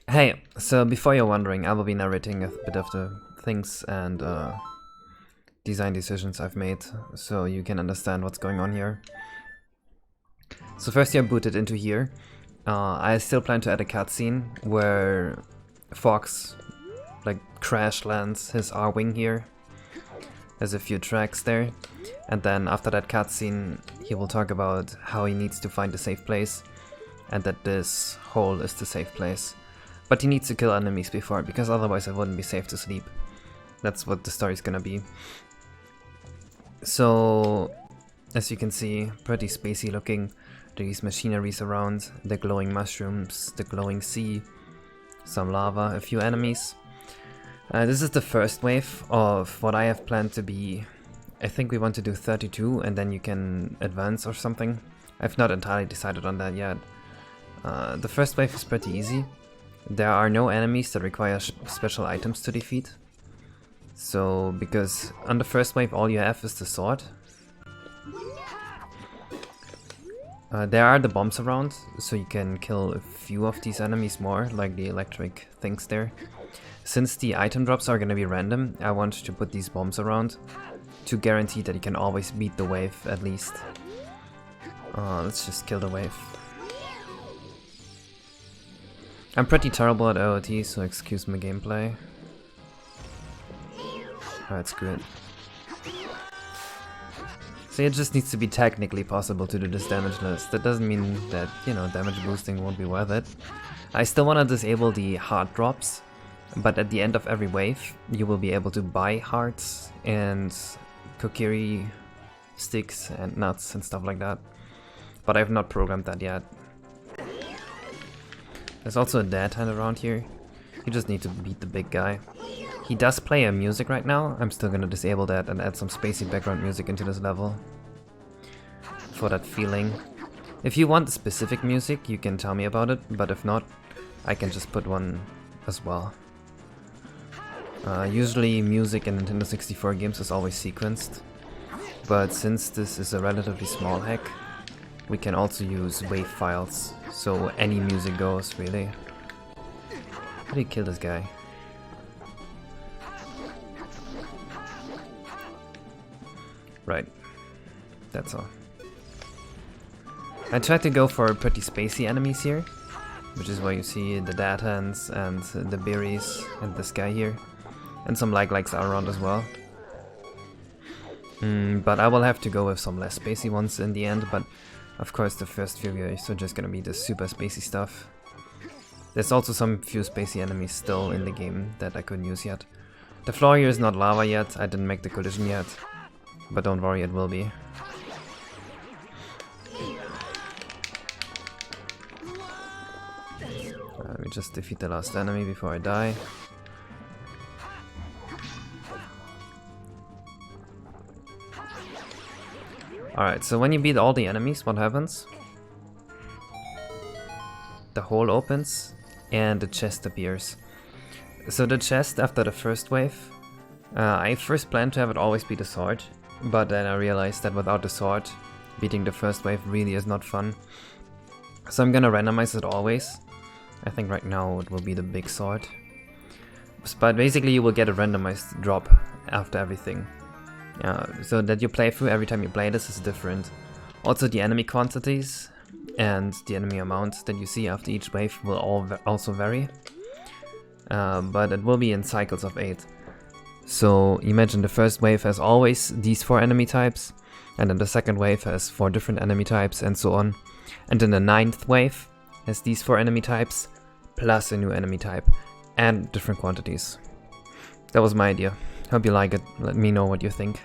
Hey, so before you're wondering, I will be narrating a bit of the things and design decisions I've made, so you can understand what's going on here. So first you're booted into here. I still plan to add a cutscene where Fox like crash lands his R-Wing here. There's a few tracks there. And then after that cutscene, he will talk about how he needs to find a safe place and that this hole is the safe place. But he needs to kill enemies before, because otherwise it wouldn't be safe to sleep. That's what the story's gonna be. So, as you can see, pretty spacey looking. These machineries around, the glowing mushrooms, the glowing sea, some lava, a few enemies. This is the first wave of what I have planned to be. I think we want to do 32 and then you can advance or something. I've not entirely decided on that yet. The first wave is pretty easy. There are no enemies that require special items to defeat. So, because on the first wave all you have is the sword. There are the bombs around, so you can kill a few of these enemies more, like the electric things there. Since the item drops are gonna be random, I want to put these bombs around to guarantee that you can always beat the wave, at least. Let's just kill the wave. I'm pretty terrible at AOT, so excuse my gameplay. Alright, screw it. So it just needs to be technically possible to do this damageless. That doesn't mean that, you know, damage boosting won't be worth it. I still want to disable the heart drops, but at the end of every wave, you will be able to buy hearts and kokiri sticks and nuts and stuff like that. But I've not programmed that yet. There's also a dead hand around here. You just need to beat the big guy. He does play a music right now. I'm still gonna disable that and add some spacey background music into this level. For that feeling. If you want specific music, you can tell me about it, but if not, I can just put one as well. Usually music in Nintendo 64 games is always sequenced, but since this is a relatively small hack, we can also use wave files, so any music goes, really. How do you kill this guy? Right, that's all. I tried to go for pretty spacey enemies here, which is why you see the dead hands and the berries and this guy here. And some likes are around as well. But I will have to go with some less spacey ones in the end, but of course the first few are just gonna be the super spacey stuff. There's also some few spacey enemies still in the game that I couldn't use yet. The floor here is not lava yet, I didn't make the collision yet. But don't worry, it will be. Let me just defeat the last enemy before I die. Alright, so when you beat all the enemies, what happens? The hole opens and the chest appears. So the chest after the first wave, I first planned to have it always be the sword. But then I realized that without the sword, beating the first wave really is not fun. So I'm gonna randomize it always. I think right now it will be the big sword. But basically you will get a randomized drop after everything. So that you play through every time you play this is different. Also the enemy quantities and the enemy amount that you see after each wave will also vary. But it will be in cycles of 8. So imagine the first wave has always these 4 enemy types, and then the second wave has 4 different enemy types, and so on. And then the 9th wave has these 4 enemy types, plus a new enemy type, and different quantities. That was my idea. Hope you like it. Let me know what you think.